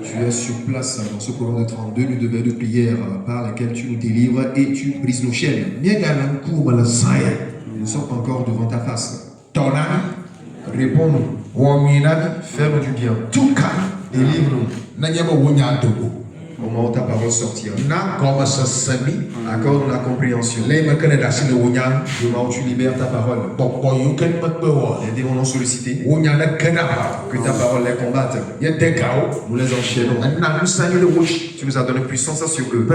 Tu es sur place dans ce programme de 32 nuits de veille de prière par laquelle tu nous délivres et tu brises nos chaînes. Nous sommes encore devant ta face. Réponds-nous. Fais-nous du bien. Délivre-nous. Au moment où ta parole sortira. Accorde-nous la compréhension. Le moment où tu libères ta parole. Les démons non sollicités. Que ta parole les combatte. Nous les enchaînons. Tu nous as donné puissance sur eux.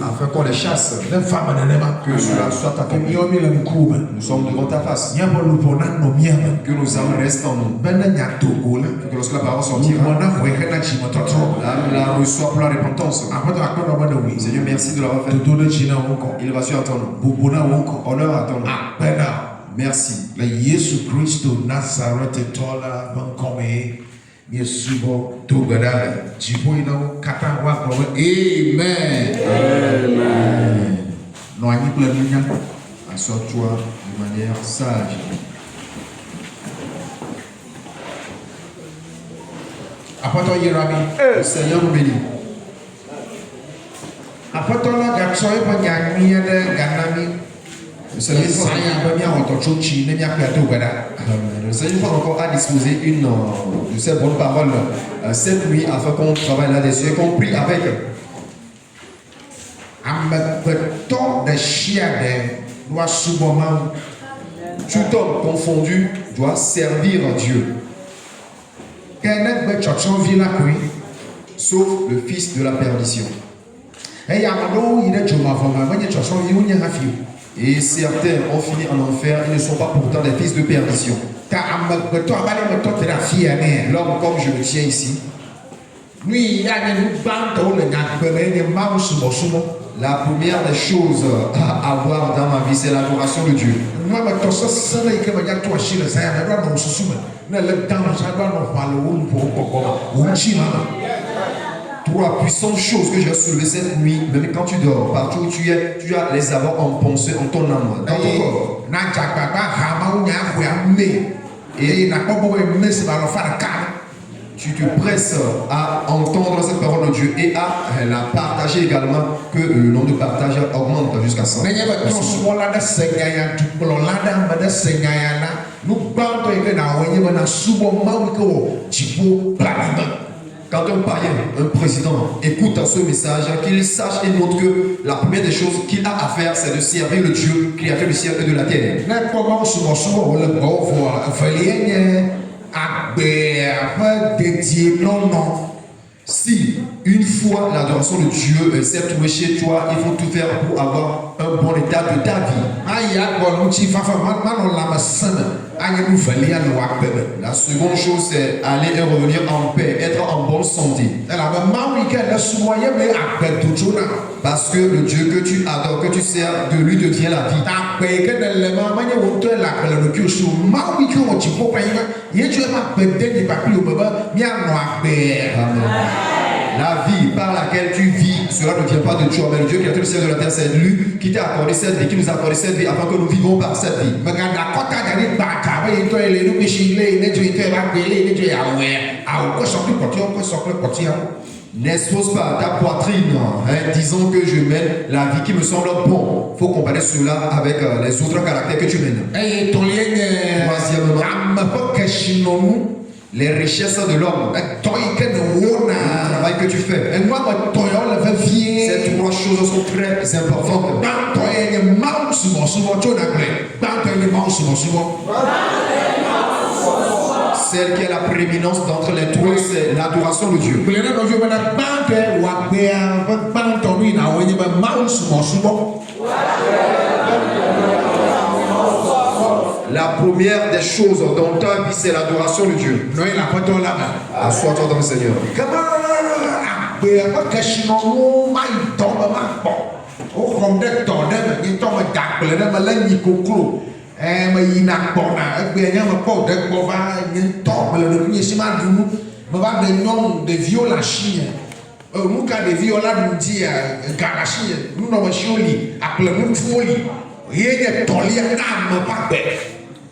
Afin qu'on les chasse. Que cela soit accompli. Nous sommes devant ta face. Que nos âmes restent en nous. Que lorsque la parole sortira, la reçoit pour la repentance. Seigneur, merci de l'avoir fait. Il va sur ton nom. Honneur à ton nom. Merci. Jésus Christ Nazareth tola bankome Yesubo togada jibo ina kata wa ko amen. Amen. Non ani plein de assois-toi de manière sage. Apoto Yerami, Le Seigneur nous bénit. apoto la gatsoi panyami de ganami. Le Seigneur Le Seigneur encore a disposé une de ces bonnes paroles cette nuit afin qu'on travaille là-dessus et qu'on prie avec. Tout homme confondu doit servir Dieu, sauf le fils de la perdition. Et certains ont fini en enfer, ils ne sont pas pourtant des fils de perdition. L'homme comme je le tiens ici, la première des choses à avoir dans ma vie, c'est l'adoration de Dieu. Trois puissantes choses que j'ai soulevées cette nuit, même quand tu dors, partout où tu es, tu as les avoir en pensée, en ton âme, dans ton corps. Et tu te presses à entendre cette parole de Dieu et à la partager également, que le nombre de partage augmente jusqu'à 100. Quand un païen, un président écoute ce message, qu'il sache et note que la première des choses qu'il a à faire, c'est de servir le Dieu qui a fait le ciel et de la terre. Si une fois l'adoration de Dieu s'est trouvée chez toi, il faut tout faire pour avoir un bon état de ta vie. La seconde chose, c'est aller et revenir en paix, être en bonne santé. Parce que le Dieu que tu adores, que tu sers, de lui devient la vie. Amen. La vie par laquelle tu vis, cela ne vient pas de toi, mais le Dieu qui a fait le ciel de la terre, c'est lui qui t'a accordé cette vie, qui nous a accordé cette vie afin que nous vivons par cette vie. N'expose pas ta poitrine disant que je mène la vie qui me semble bon. Il faut comparer cela avec les autres caractères que tu mènes. Troisièmement, les richesses de l'homme, le travail que tu fais. Ces trois choses sont très importantes. Celle qui est la prééminence d'entre les trois, c'est l'adoration de Dieu. La première des choses dans ta vie, c'est l'adoration de Dieu. Assois-toi dans le Seigneur.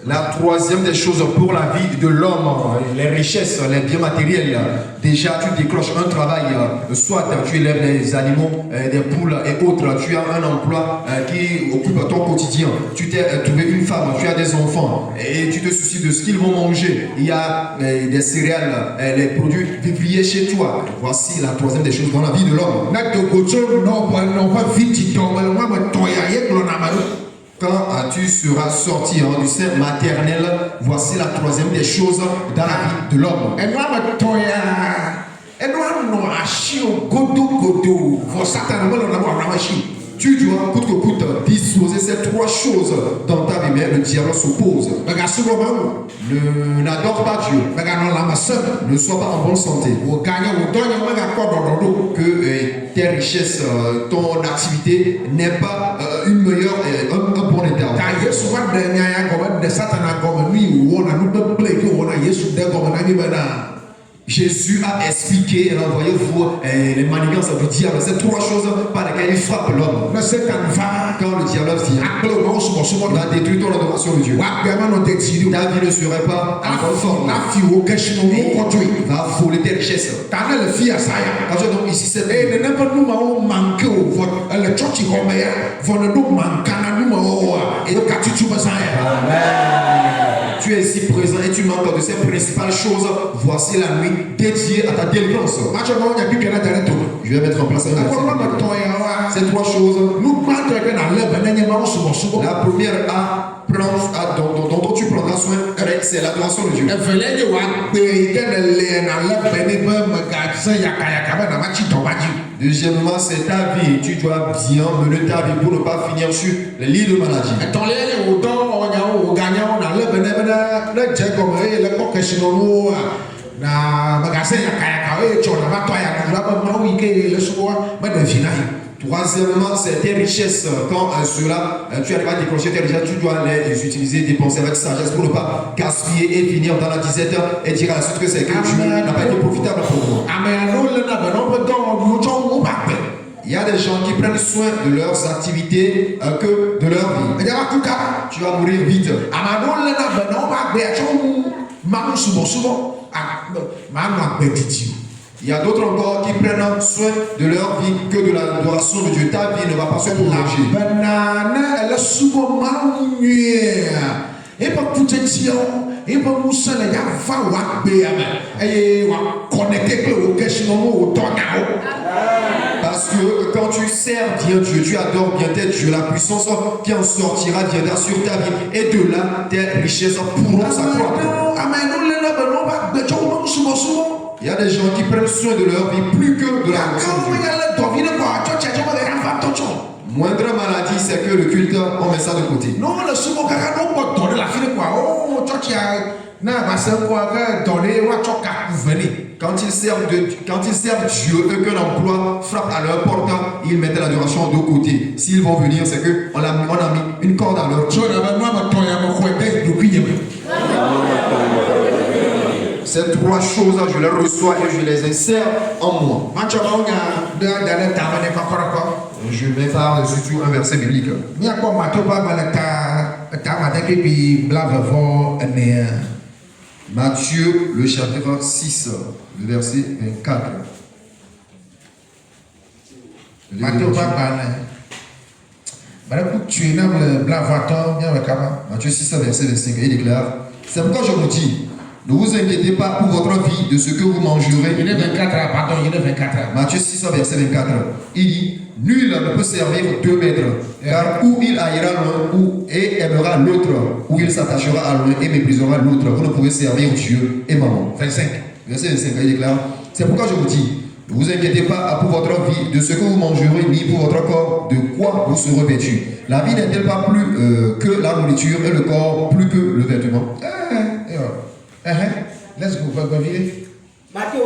La troisième des choses pour la vie de l'homme, les richesses, les biens matériels. Déjà, tu décroches un travail, soit tu élèves des animaux, des poules et autres. Tu as un emploi qui occupe ton quotidien. Tu t'es trouvé une femme, tu as des enfants et tu te soucies de ce qu'ils vont manger. Il y a des céréales, les produits vivriers chez toi. Voici la troisième des choses dans la vie de l'homme. Quand tu seras sorti du sein maternel, voici la troisième des choses dans la vie de l'homme. Tu dois coûte que coûte disposer ces trois choses dans ta vie, mais le diable s'oppose. N'adore pas Dieu. Ne sois pas en bonne santé. Que tes richesses, ton activité n'ait pas une meilleure, un bon état. Jésus a expliqué, voyez-vous, les manigances du diable, ces trois choses par lesquelles il frappe l'homme. Quand le diable vient, il va détruire ton adoration de Dieu. Ta vie ne serait pas en bonne forme. Il va voler tes richesses. Quand tu es donc ici, c'est tu es ici présent et tu manques de ces principales choses. Voici la nuit dédiée à ta délivrance. Je vais mettre en place un verset. Ces trois choses. La première dont tu prendras soin, c'est l'adoration de Dieu. Deuxièmement, c'est ta vie. Tu dois bien mener ta vie pour ne pas finir sur les lits de maladie. Troisièmement, c'est tes richesses. Quand tu arrives à décrocher tes richesses, tu dois les utiliser, dépenser avec sagesse pour ne pas gaspiller et finir dans la disette et dire à la suite que c'est que tu n'as pas été profitable pour moi. Il y a des gens qui prennent soin de leurs activités que de leur vie. Tu vas mourir vite. Il y a d'autres encore qui prennent soin de leur vie que de l'adoration de Dieu. Ta vie ne va pas se prolonger. Parce que quand tu sers bien Dieu, tu adores bien tes dieux, la puissance qui en sortira viendra sur ta vie et de là tes richesses pourront s'accroître. Il y a des gens qui prennent soin de leur vie plus que de la Dieu. Moindre maladie, c'est que le culte, on met ça de côté. Quand ils servent Dieu et que l'emploi frappe à leur porte, ils mettent l'adoration de côté. S'ils vont venir, c'est qu'on a mis une corde à leur cou. Ces trois choses, je les reçois et je les insère en moi. Je vais faire surtout un verset biblique. Matthieu, le chapitre 6, le verset 24. Matthieu 6, verset 25, il déclare: c'est pourquoi je vous dis, ne vous inquiétez pas pour votre vie de ce que vous mangerez. Matthieu 6, verset 24. Il dit: nul ne peut servir deux maîtres, car ou il haïra l'un et aimera l'autre, ou il s'attachera à l'un et méprisera l'autre. Vous ne pouvez servir Dieu et maman. 25. Verset 25, il déclare: c'est pourquoi je vous dis, ne vous inquiétez pas pour votre vie de ce que vous mangerez, ni pour votre corps de quoi vous serez vêtus. La vie n'est-elle pas plus que la nourriture et le corps plus que le vêtement? Let's go. Matthieu